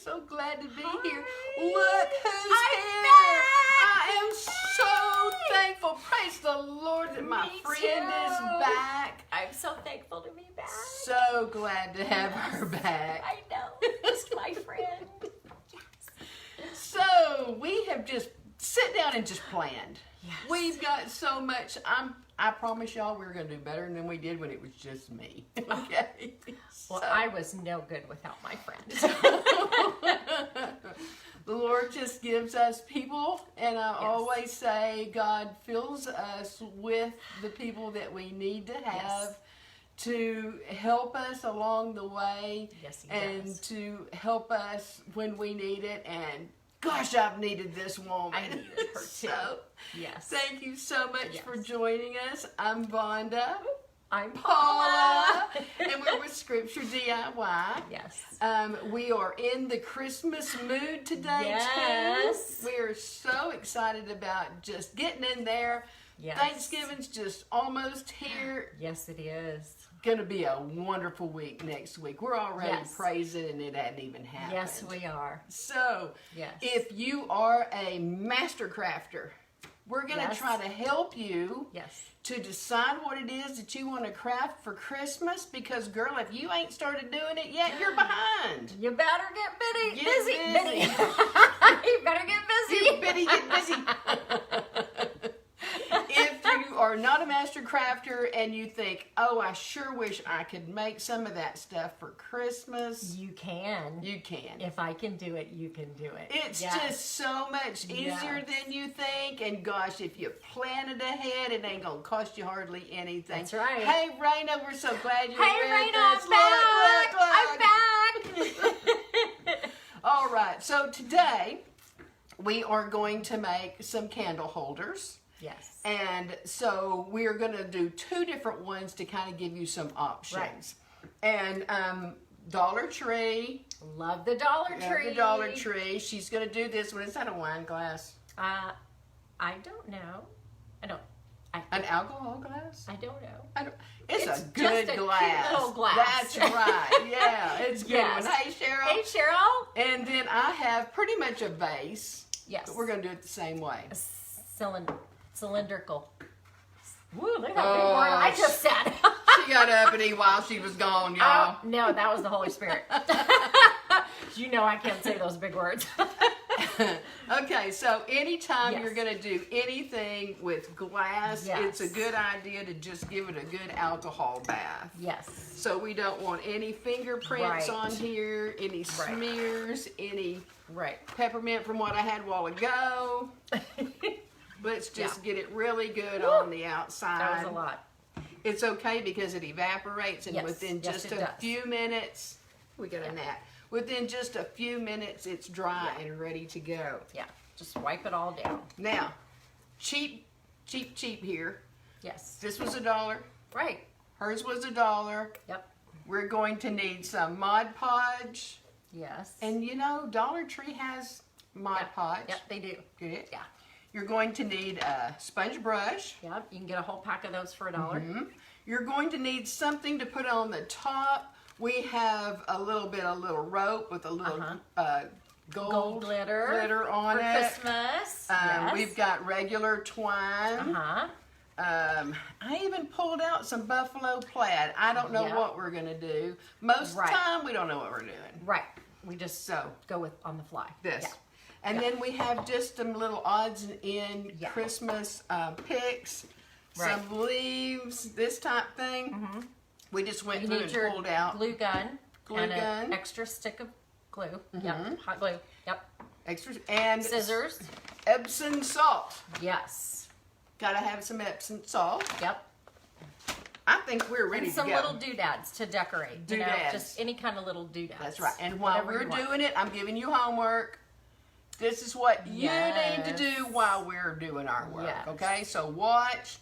so glad to be Hi. here. Look who's I'm here. back. I am so thankful. Praise the Lord that my Me friend too. is back. I'm so thankful to be back. So glad to have her back. I know. Just my friend. Yes. So we have just sit down and just planned. Yes. We've got so much. I promise y'all we're going to do better than we did when it was just me. Okay. Well, So- I was no good without my friend. The Lord just gives us people, and I Yes. always say God fills us with the people that we need to have Yes. to help us along the way Yes, He and does. to help us when we need it. And gosh, I've needed this woman. I needed her too. So, Yes. thank you so much Yes. for joining us. I'm Vonda. I'm Paula. Paula. And we're with Scripture DIY. Yes. We are in the Christmas mood today, Yes. too. We are so excited about just getting in there. Yes. Thanksgiving's just almost here. Yes, it is. Going to be a wonderful week next week. We're already Yes. praising and it hadn't even happened. Yes, we are. So, Yes. if you are a master crafter, we're going to Yes. try to help you Yes. to decide what it is that you want to craft for Christmas, because girl, if you ain't started doing it yet, you're behind. You better get Get busy. busy. You better get busy. You better get busy. If you are not a master crafter and you think, oh, I sure wish I could make some of that stuff for Christmas, You can. you can. If I can do it, you can do it. It's Yes. just so much easier Yes. than you think. And gosh, if you plan it ahead, it ain't going to cost you hardly anything. That's right. Hey, Raina, we're so glad you're Hey, with Raina, us. I'm back. Look. I'm back. All right, so today we are going to make some candle holders. Yes. And so we're going to do two different ones to kind of give you some options. And Dollar Tree. Love the Dollar Love Tree. the Dollar Tree. She's going to do this one. Is that a wine glass? I don't know. An alcohol glass? I don't know. I don't, it's It's a good just a cute glass. little glass. That's right. Yeah, it's a good Yes. one. Hey, Cheryl. Hey, Cheryl. And then I have pretty much a base. Yes. But we're going to do it the same way. Cylindrical. Woo, look at that big word I just said. She got uppity while she was gone, y'all. Oh, no, that was the Holy Spirit. You know I can't say those big words. Okay, so anytime Yes. you're going to do anything with glass, Yes. it's a good idea to just give it a good alcohol bath. Yes. So we don't want any fingerprints Right. on here, any smears, any Right. peppermint from what I had a while ago. Let's just Yeah. get it really good Woo. on the outside. That was a lot. It's okay because it evaporates, and Yes. within Yes, just it a does. few minutes, we got a Yeah. gnat. Within just a few minutes, it's dry and ready to go. Yeah. Just wipe it all down. Now, cheap here. Yes. This was $1. Right. Hers was $1. Yep. We're going to need some Mod Podge. Yes. And you know, Dollar Tree has Mod Podge. Yep, they do. Good. Yeah. You're going to need a sponge brush. Yep. You can get a whole pack of those for $1. You're going to need something to put on the top. We have a little rope with a little gold glitter on for it. Christmas. Yes. We've got regular twine. I even pulled out some buffalo plaid. I don't know Yep. what we're going to do. Most of the Right. time, we don't know what we're doing. Right. We just So, go with on the fly. this. Yeah. And then we have just some little odds and end Yeah. Christmas picks, Right. some leaves, this type thing. We just went You through need and your pulled out glue gun. Glue and gun. an extra stick of glue. Yep. Hot glue. Yep. extra and Scissors. Epsom salt. Yes. Gotta have some Epsom salt. Yep. I think we're ready And some to go. little doodads to decorate. You know, Doodads. just any kind of little doodads. That's right. And while Whatever we're you want. doing it, I'm giving you homework. This is what you need to Yes. do while we're doing our work. Yes. Okay, so watch.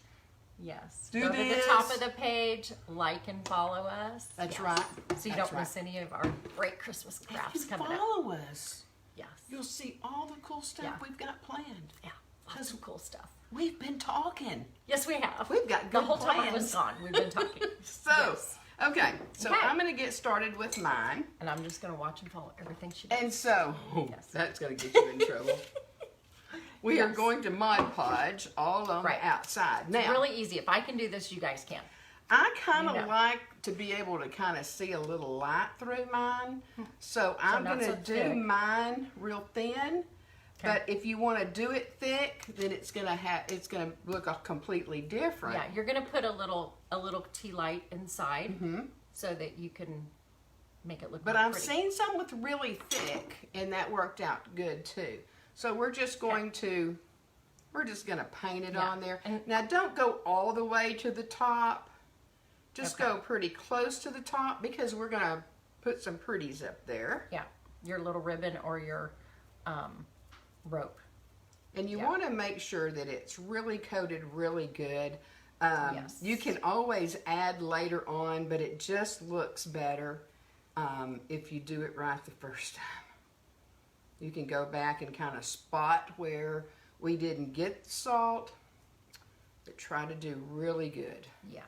Yes. Do Go to the this. top of the page, like and follow us. That's Yes. right. So you That's don't miss any of our great Christmas If crafts you coming up. follow us, Yes. you'll see all the cool stuff Yeah. we've got planned. Yeah. Lots of cool stuff. We've been talking. Yes, we have. We've got The good whole time I was plans. gone, we've been talking. So, Yes. Okay, so Okay. I'm going to get started with mine. And I'm just going to watch and follow everything she does. And so, Yes. that's going to get you in trouble. We are Yes. going to Mod Podge all on Right. the outside. Now, Really easy. If I can do this, you guys can. I kind of You know. like to be able to kind of see a little light through mine. So I'm not going to so do thick. mine real thin. Okay. But if you want to do it thick, then it's going to look completely different. Yeah, you're going to put a little tea light inside so that you can make it look But more I've pretty. seen some with really thick, and that worked out good too. So we're just going to paint it Yeah. on there. And- Now don't go all the way to the top. Just Okay. go pretty close to the top because we're going to put some pretties up there. Yeah, your little ribbon or your rope. And you Yeah. want to make sure that it's really coated really good. Yes. You can always add later on, but it just looks better if you do it right the first time. You can go back and kind of spot where we didn't get the salt, but try to do really good Yeah.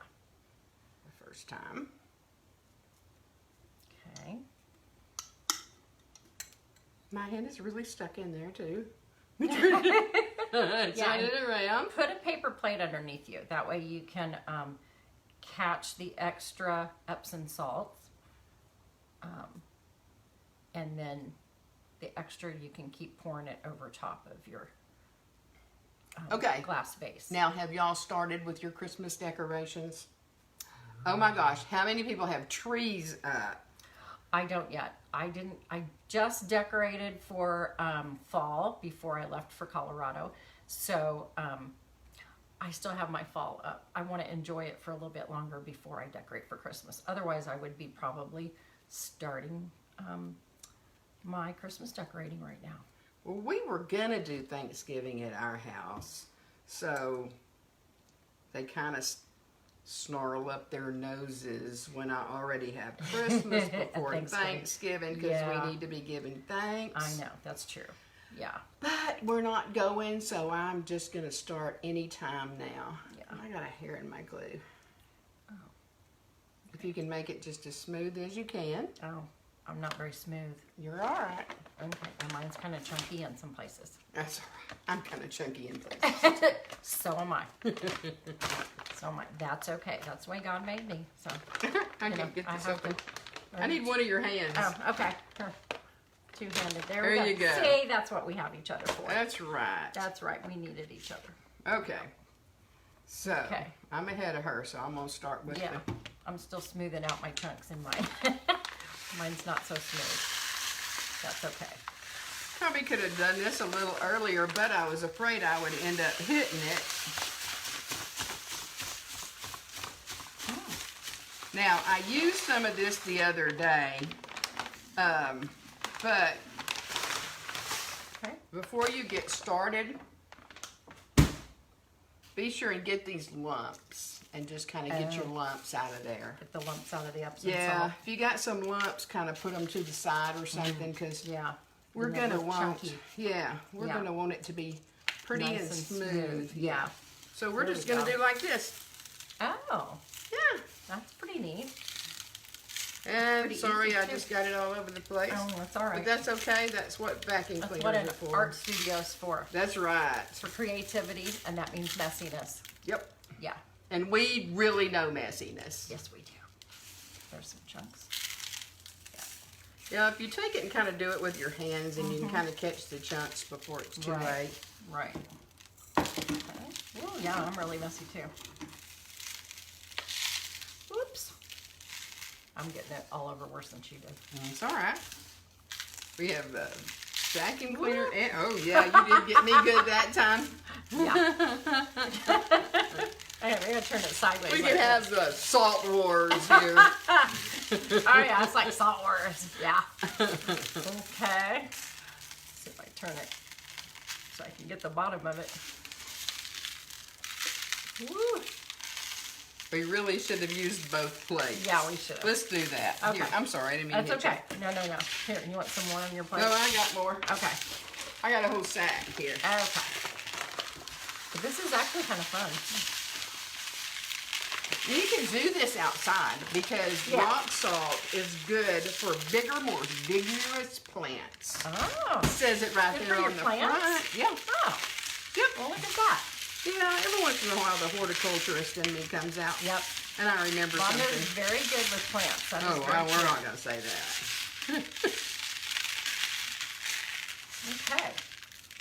the first time. Okay. My hand is really stuck in there too. Turn it around. Put a paper plate underneath you. That way you can catch the extra Epsom salts. And then the extra you can keep pouring it over top of your Okay. glass vase. Now, have y'all started with your Christmas decorations? Oh my gosh, how many people have trees up? I don't yet. I just decorated for fall before I left for Colorado. So I still have my fall up. I want to enjoy it for a little bit longer before I decorate for Christmas. Otherwise, I would be probably starting my Christmas decorating right now. Well, we were gonna do Thanksgiving at our house, so they kind of snarl up their noses when I already have Christmas before Thanksgiving because Yeah. we need to be giving thanks. I know, that's true. Yeah. But we're not going, so I'm just gonna start anytime now. Yeah. I got a hair in my glue. If you can make it just as smooth as you can, Oh, I'm not very smooth. you're all right. Okay, and mine's kind of chunky in some places. That's all right. I'm kind of chunky in places. So am I. So am I. That's okay. That's the way God made me. So I you know, can get I this have open. to- I need one of your hands. Oh, okay. Here. Two-handed. There There we you go. See, that's what we have each other for. That's right. That's right. We needed each other. Okay. So, Okay. I'm ahead of her, so I'm going to start with Yeah. the... I'm still smoothing out my chunks in mine. Mine's not so smooth. That's okay. Probably could have done this a little earlier, but I was afraid I would end up hitting it. Now, I used some of this the other day, but Okay. before you get started, be sure and get these lumps and just kind of get your lumps out of there. Get the lumps out of the Epsom Yeah, salt. if you got some lumps, kind of put them to the side or something, because Yeah. we're And they gonna look want, chunky. we're Yeah. gonna want it to be pretty Nice and and smooth. Yeah. So we're There just we gonna go. do like this. Oh, Yeah. that's pretty neat. And Pretty sorry, easy, I too. just got it all over the place. Oh, that's all But right. that's okay. That's what vacuum That's cleaners what an are for. art studio's for. That's right. It's for creativity, and that means messiness. Yep. Yeah. And we really know messiness. Yes, we do. There's some chunks. Yeah, if you take it and kind of do it with your hands, and you can kind of catch the chunks before it's too Right. late. Right. Okay. Oh, yeah, I'm really messy too. Oops. I'm getting it all over worse than she did. It's all right. We have a vacuum cleaner. And, oh, yeah, you did get me good that time. Yeah. I'm gonna turn it sideways. We like can this. have the salt wars here. Oh yeah, it's like salt wars. Yeah. Okay. See if I turn it so I can get the bottom of it. Woo. We really should have used both plates. Yeah, we should have. Let's do that. Okay. Here, I'm sorry, I didn't mean That's to hit okay. No. Here, you want some more on your you. plate? No, I got more. Okay. I got a whole sack here. Okay. But this is actually kind of fun. You can do this outside because Yeah. rock salt is good for bigger, more vigorous plants. Oh. It says it right Good there for your on the plants? front. Yeah. Oh. Yep. Well, look at that. Yeah, every once in a while the horticulturist in me comes out. Yep. And I remember Rhonda something. is very good with plants. That is Oh, very well, we're true. not going to say that. Okay.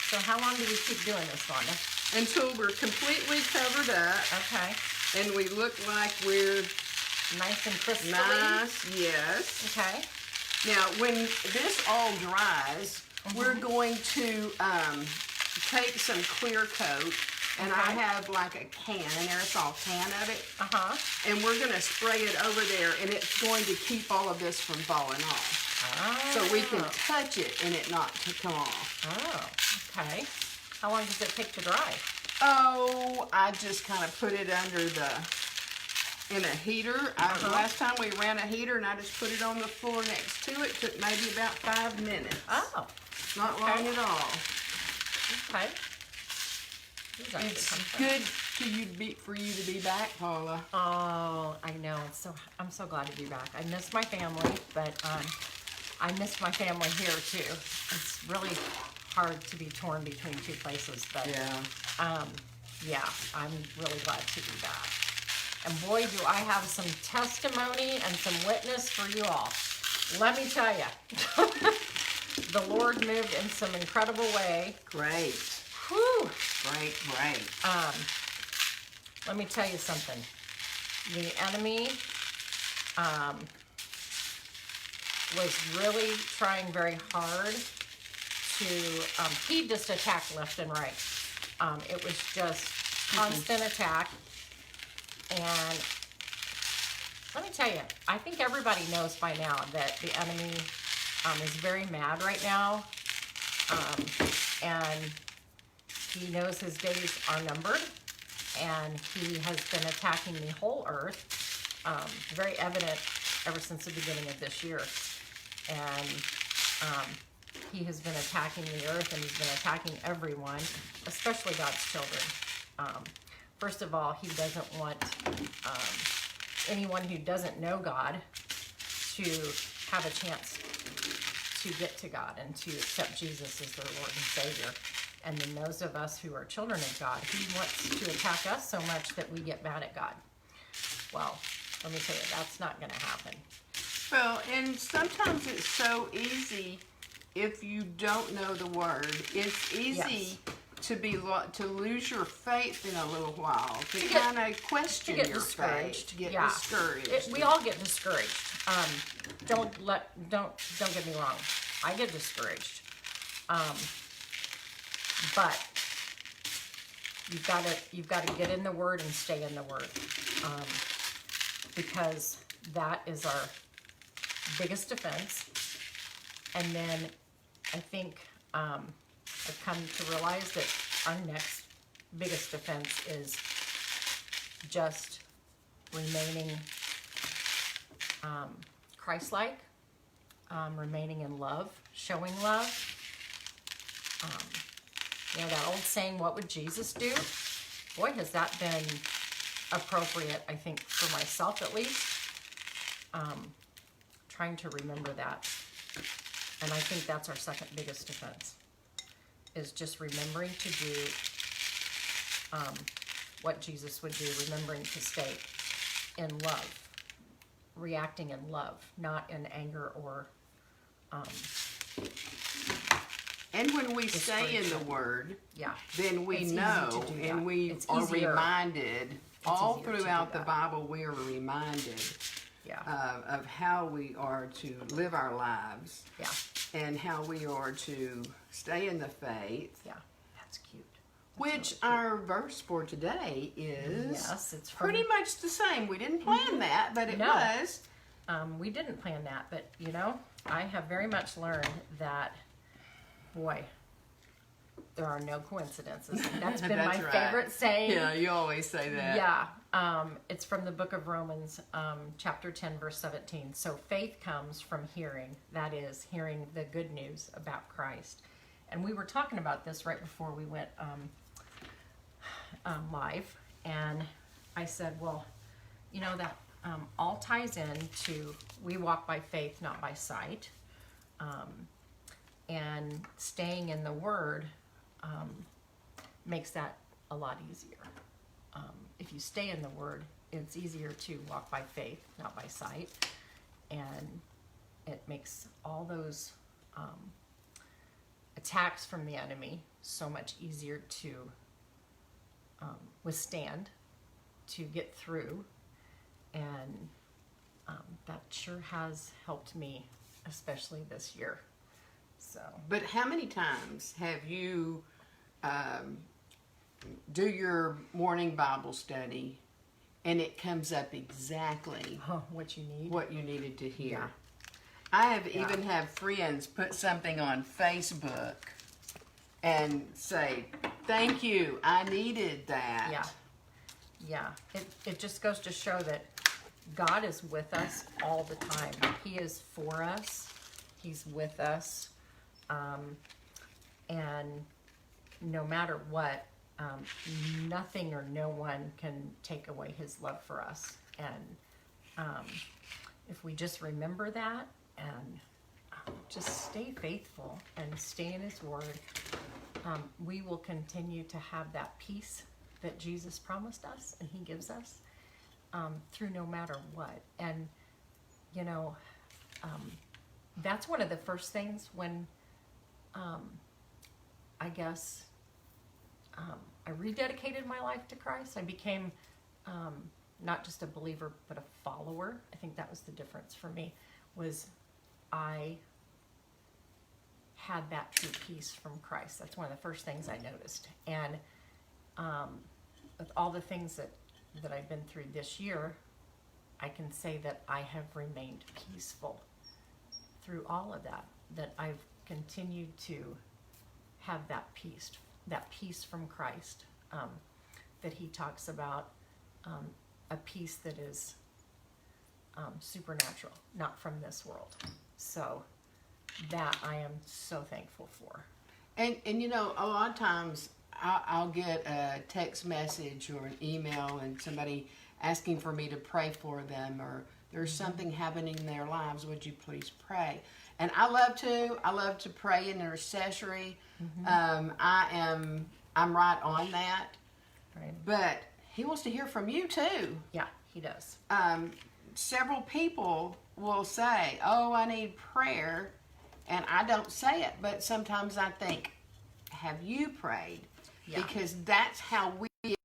So how long do we keep doing this, Rhonda? Until we're completely covered up Okay. and we look like we're Nice and crispy. nice. Yes. Okay. Now, when this all dries, we're going to take some clear coat, and I Okay. have like a can, an aerosol can of it, Uh-huh. and we're going to spray it over there, and it's going to keep all of this from falling off. Oh. So we can touch it and it not to come off. Oh, okay. How long does it take to dry? Oh, I just kind of put it under in a heater. Last time we ran a heater and I just put it on the floor next to it. Took maybe about 5 minutes. Oh, Not long at all. okay. These are It's good. good for you to be back, Paula. Oh, I know. I'm so glad to be back. I miss my family, but I miss my family here too. It's really hard to be torn between two places, but yeah, I'm really glad to be back. And boy, do I have some testimony and some witness for you all. Let me tell you, the Lord moved in some incredible way. Great. Whew. Great. Let me tell you something. The enemy was really trying very hard to, he just attacked left and right. It was just constant attack. And let me tell you, I think everybody knows by now that the enemy is very mad right now. And he knows his days are numbered. And he has been attacking the whole earth. Very evident ever since the beginning of this year. And he has been attacking the earth, and he's been attacking everyone, especially God's children. First of all, he doesn't want anyone who doesn't know God to have a chance to get to God and to accept Jesus as their Lord and Savior. And then those of us who are children of God, he wants to attack us so much that we get mad at God. Well, let me tell you, that's not going to happen. Well, and sometimes it's so easy if you don't know the word. It's easy to lose your faith in a little while, to kind of question your faith, to get discouraged. We all get discouraged. Don't get me wrong. I get discouraged. But you've got to get in the Word and stay in the Word, because that is our biggest defense. And then I think I've come to realize that our next biggest defense is just remaining Christ-like, remaining in love, showing love. That old saying, what would Jesus do? Boy, has that been appropriate, I think, for myself at least. Trying to remember that. And I think that's our second biggest defense, is just remembering to do what Jesus would do, remembering to stay in love, reacting in love, not in anger or and when we stay in the Word, then we It's know, easy to do and that. we It's are easier. reminded, all easier to do throughout the that. Bible, we are reminded of how we are to live our lives, and how we are to stay in the faith. Yeah, that's cute. Which our verse for today is Yes, it's from, pretty much the same. We didn't plan that, but it No. was. we didn't plan that, but I have very much learned that, boy, there are no coincidences. That's been my That's right. favorite saying. Yeah, you always say that. Yeah, it's from the book of Romans, chapter 10, verse 17. So faith comes from hearing, that is, hearing the good news about Christ. And we were talking about this right before we went live, and I said, well, you know, that all ties into we walk by faith, not by sight. And staying in the Word makes that a lot easier. If you stay in the Word, it's easier to walk by faith, not by sight. And it makes all those attacks from the enemy so much easier to withstand, to get through. And that sure has helped me, especially this year. So, But how many times have you do your morning Bible study and it comes up exactly what you need. what you needed to hear? Yeah. I have even had friends put something on Facebook and say, "Thank you, I needed that." Yeah. Yeah. It just goes to show that God is with us all the time. He is for us. He's with us. And no matter what, nothing or no one can take away his love for us. And if we just remember that and just stay faithful and stay in his word, we will continue to have that peace that Jesus promised us and he gives us through no matter what. And, you know, that's one of the first things when I guess I rededicated my life to Christ. I became not just a believer, but a follower. I think that was the difference for me, was I had that true peace from Christ. That's one of the first things I noticed. And with all the things that I've been through this year, I can say that I have remained peaceful through all of that, that I've continued to have that peace from Christ, that he talks about, a peace that is supernatural, not from this world. So that I am so thankful for. And you know, a lot of times I'll get a text message or an email and somebody asking for me to pray for them, or there's something happening in their lives, would you please pray? And I love to pray in intercessory. I'm right on that. Right. But he wants to hear from you too. Yeah, he does. Several people will say, "Oh, I need prayer," and I don't say it, but sometimes I think, "Have you prayed?" Yeah. Because that's how we get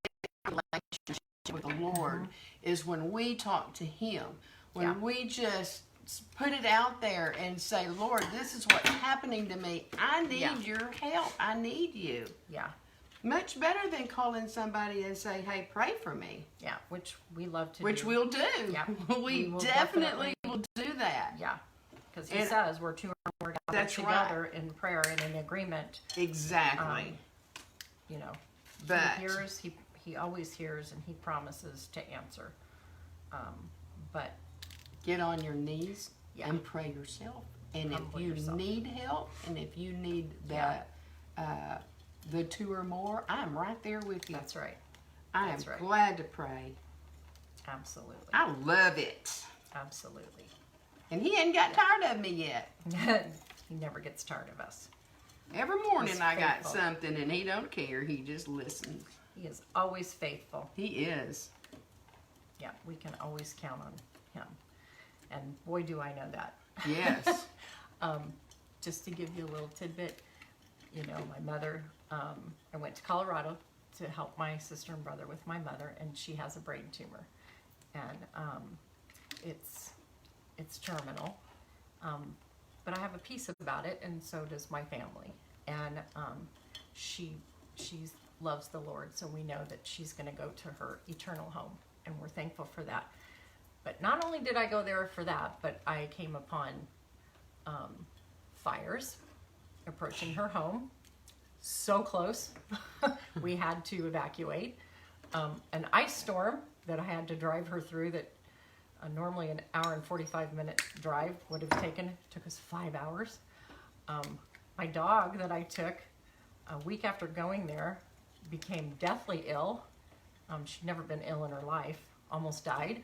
a relationship with the Lord, is when we talk to him, when we just put it out there and say, "Lord, this is what's happening to me. I need your help. I need you." Yeah. Much better than calling somebody and say, "Hey, pray for me." Yeah, which we love to Which do. we'll do. Yeah. We will definitely will do that. Yeah, because he And- says we're two or more gathered That's together in prayer and in agreement. Exactly. You know, But he hears. He always hears, and he promises to answer. But get on your knees Yeah. and pray yourself. And Humble if you yourself. need help, and if you need the two or more, I'm right there with you. that's right. I am that's right. glad to pray. Absolutely. I love it. Absolutely. And he ain't got tired of me yet. He never gets tired of us. Every morning He's I got faithful. something, and he don't care. He just listens. He is always faithful. He is. Yeah, we can always count on him. And boy, do I know that. Yes. Just to give you a little tidbit, you know, my mother, I went to Colorado to help my sister and brother with my mother, and she has a brain tumor. And it's terminal. But I have a peace about it, and so does my family. And she loves the Lord, so we know that she's going to go to her eternal home, and we're thankful for that. But not only did I go there for that, but I came upon fires approaching her home. So close. We had to evacuate. An ice storm that I had to drive her through that normally an hour and 45-minute drive would have took us 5 hours. My dog that I took a week after going there became deathly ill. She'd never been ill in her life. almost died.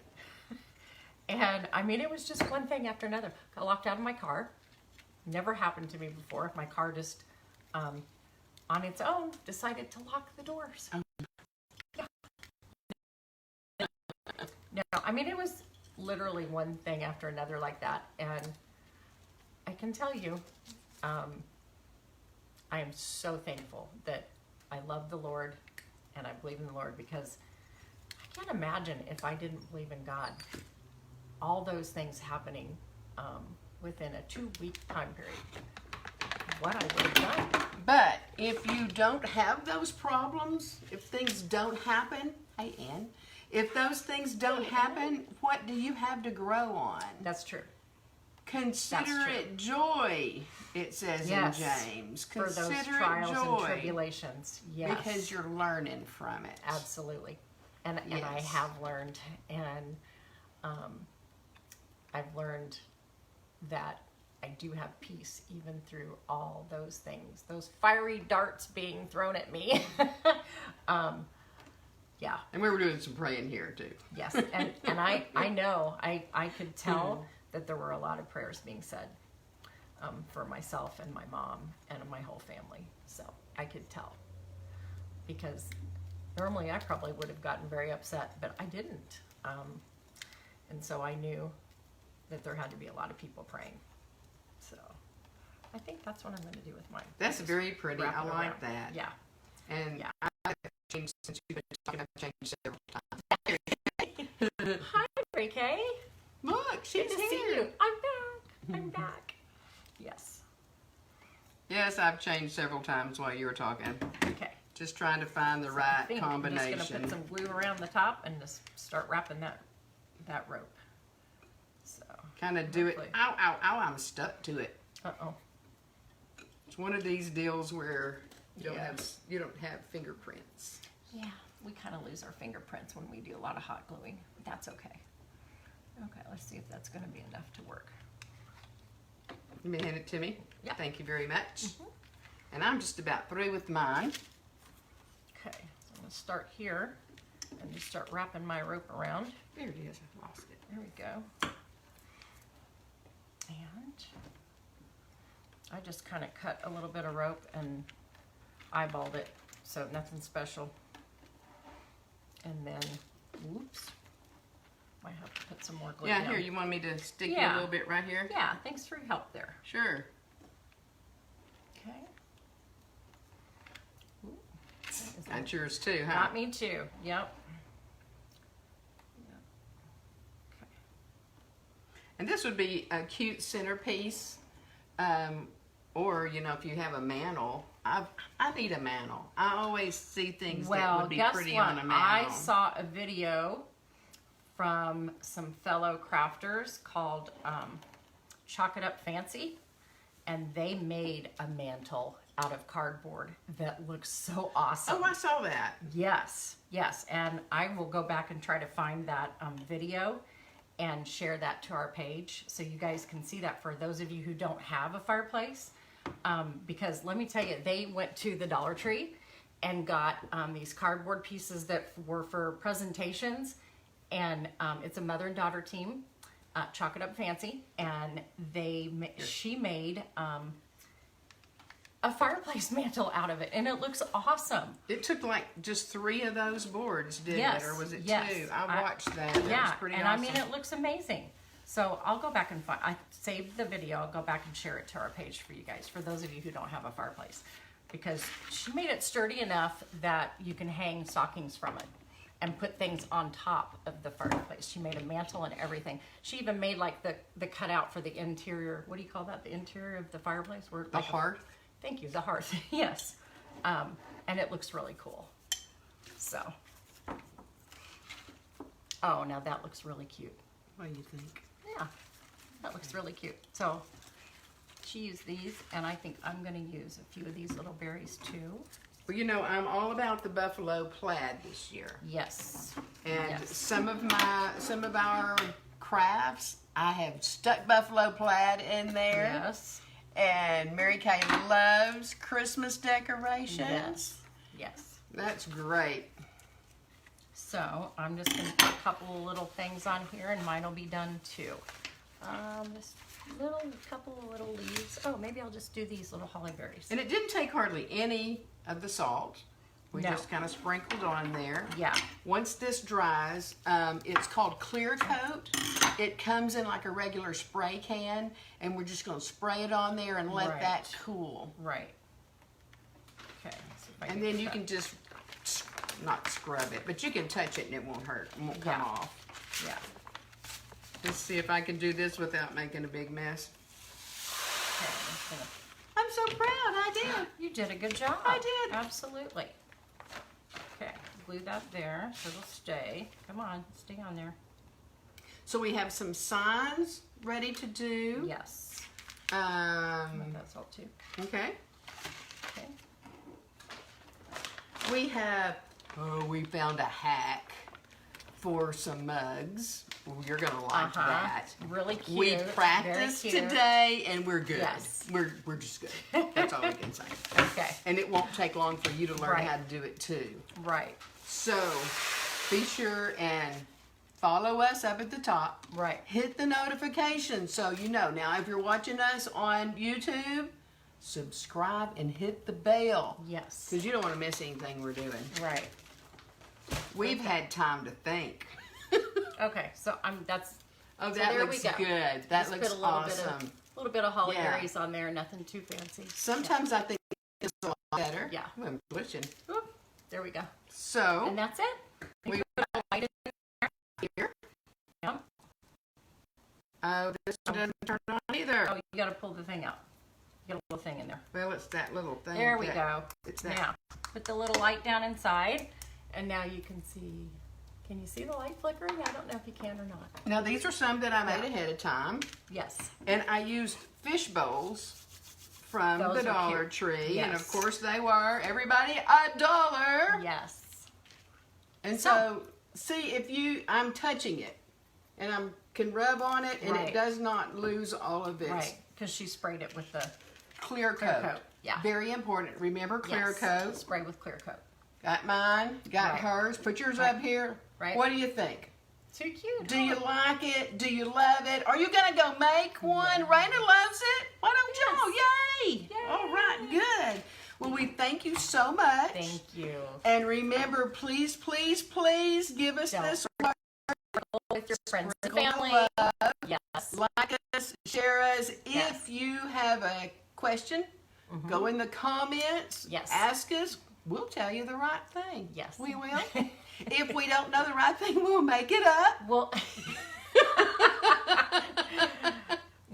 And I mean, it was just one thing after another. Got locked out of my car. Never happened to me before. My car just, on its own, decided to lock the doors. Yeah. No, I mean, it was literally one thing after another like that. And I can tell you, I am so thankful that I love the Lord and I believe in the Lord, because I can't imagine if I didn't believe in God, all those things happening within a 2-week time period, what I would have done. But if you don't have those problems, if things don't happen, hey Ann, if those things don't happen, what do you have to grow on? That's true. Consider That's true. it joy, it says Yes. in James. For Consider those it trials and joy tribulations. Yes. because you're learning from it. Absolutely. And I Yes. have learned, and I've learned that I do have peace even through all those things, those fiery darts being thrown at me. Yeah, And we were doing some praying here too. yes. And I know, I could tell that there were a lot of prayers being said for myself and my mom and my whole family. So I could tell, because normally I probably would have gotten very upset, but I didn't. And so I knew that there had to be a lot of people praying. So I think that's what I'm going to do with mine. That's Just very pretty. wrap I it like around. that. Yeah. And Yeah. I've changed since you've been talking. I've changed several times. Hi, Mary Kay. Look, she's Good to see here. you. I'm back. I'm back. Yes. Yes, I've changed several times while you were talking. Okay. Just trying to find the I right think I'm just combination. going to put some glue around the top and just start wrapping that rope. So, Kind of do it. hopefully. Ow, ow, ow! I'm stuck to it. uh-oh. It's one of these deals where you Yeah. don't have fingerprints. Yeah, we kind of lose our fingerprints when we do a lot of hot gluing. But that's okay. Okay, let's see if that's going to be enough to work. You may hand it to me. Yeah. Thank you very much. And I'm just about through with mine. Okay, so I'm going to start here and just start wrapping my rope around. There it is. I lost it. There we go. And I just kind of cut a little bit of rope and eyeballed it, so nothing special. And then, whoops, might have to put some more glue Yeah, down. here. You want me to stick you a Yeah. little bit right here? Yeah, thanks for your help there. Sure. Okay. Ooh, that is That's yours too, huh? Got me too. Yep. And this would be a cute centerpiece. Or, you know, if you have a mantle. I need a mantle. I always see things that Well, would be guess pretty what? on a I mantle. saw a video from some fellow crafters called Chalk It Up Fancy, and they made a mantle out of cardboard that looks so awesome. Oh, I saw that. Yes, yes, and I will go back and try to find that video and share that to our page so you guys can see that, for those of you who don't have a fireplace. Because let me tell you, they went to the Dollar Tree and got these cardboard pieces that were for presentations, and it's a mother and daughter team, Chalk It Up Fancy, and she made a fireplace mantle out of it, and it looks awesome. It took like just 3 of those boards, didn't Yes, it? Or was it yes. 2? I watched that. It was Yeah, pretty and awesome. I mean, it looks amazing. So I'll go back and find, I saved the video, I'll go back and share it to our page for you guys, for those of you who don't have a fireplace. Because she made it sturdy enough that you can hang stockings from it and put things on top of the fireplace. She made a mantle and everything. She even made like the cutout for the interior, what do you call that? The interior of the fireplace? Where, The hearth? Thank you, the hearth, yes. And it looks really cool. So. Oh, now that looks really cute. What do you think? Yeah, that looks really cute. So she used these, and I think I'm going to use a few of these little berries too. Well, you know, I'm all about the buffalo plaid this year. Yes. And Yes. some of our crafts, I have stuck buffalo plaid in there. Yes. And Mary Kay loves Christmas decorations. Yes. Yes. That's great. So I'm just gonna put a couple of little things on here, and mine will be done too. Just couple of little leaves. Oh, maybe I'll just do these little holly berries. And it didn't take hardly any of the salt. We No. just kind of sprinkled on there. Yeah. Once this dries, it's called Clear Coat. It comes in like a regular spray can, and we're just going to spray it on there and let Right. that cool. Right. Okay. So if I And get then you that- can just, not scrub it, but you can touch it and it won't hurt, it won't come Yeah. off. Yeah. Let's see if I can do this without making a big mess. Okay. I'm just gonna- I'm so proud, I did. You did a good job. I did. Absolutely. Okay. Glue that there so it'll stay. Come on, stay on there. So we have some signs ready to do. Yes. That's all too. Okay. Okay. We have, we found a hack for some mugs. You're gonna like that. Really cute. We very practiced cute. today and we're good. Yes. We're just good. That's all we can say. Okay. And it won't take long for you to learn Right. how to do it too. Right. So be sure and follow us up at the top. Right. Hit the notification so you know. Now if you're watching us on YouTube, subscribe and hit the bell. Yes. Because you don't want to miss anything we're doing. Right. We've had time to think. Okay. So that's. Oh, So that there looks we go. good. That Just looks put a little awesome. little bit of holly Yeah. berries on there. Nothing too fancy. Sometimes I think it's a lot better. Yeah. I'm pushing. Oop, there we go. So And that's it. we Put a light in here. there. Oh, this one doesn't turn on either. Oh, you got to pull the thing out. You got a little thing in there. Well, it's that little thing. There we that- go. It's that. Now, put the little light down inside, and now you can see. Can you see the light flickering? I don't know if you can or not. Now these are some that I made Yeah. ahead of time, Yes. and I used fish bowls from Those the are Dollar cute. Tree, and of Yes. course they were everybody $1. Yes. And so, see if I'm touching it, and I can rub on it, and Right. it does not lose all of its Right. Because she sprayed it with the clear clear coat. coat. Yeah. Very important. Remember clear yes, coat. Spray with clear coat. Got mine. Got Right. hers. Put yours Right. up here. Right. What do you think? Too cute. Do you like it? Do you love it? Are you gonna go make one? Raina loves it. Why don't y'all? Yay! Yay. All right, good. Well, we thank you so much. Thank you. And remember, please, please, please give us Don't this With your friends and sprinkle family. of love. Yes. Like us, share us. Yes. If you have a question, go in the comments. Yes. Ask us. We'll tell you the right thing. Yes. We will. If we don't know the right thing, we'll make it up. Well,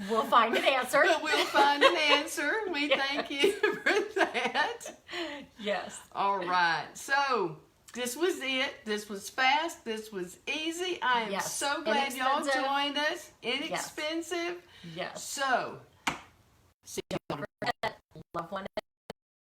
we'll find an answer. But we'll find an answer. We thank you for that. Yes. All right. So this was it. This was fast. This was easy. I am Yes. so glad y'all Inexpensive. joined us. Inexpensive. Yes. So, see you Love one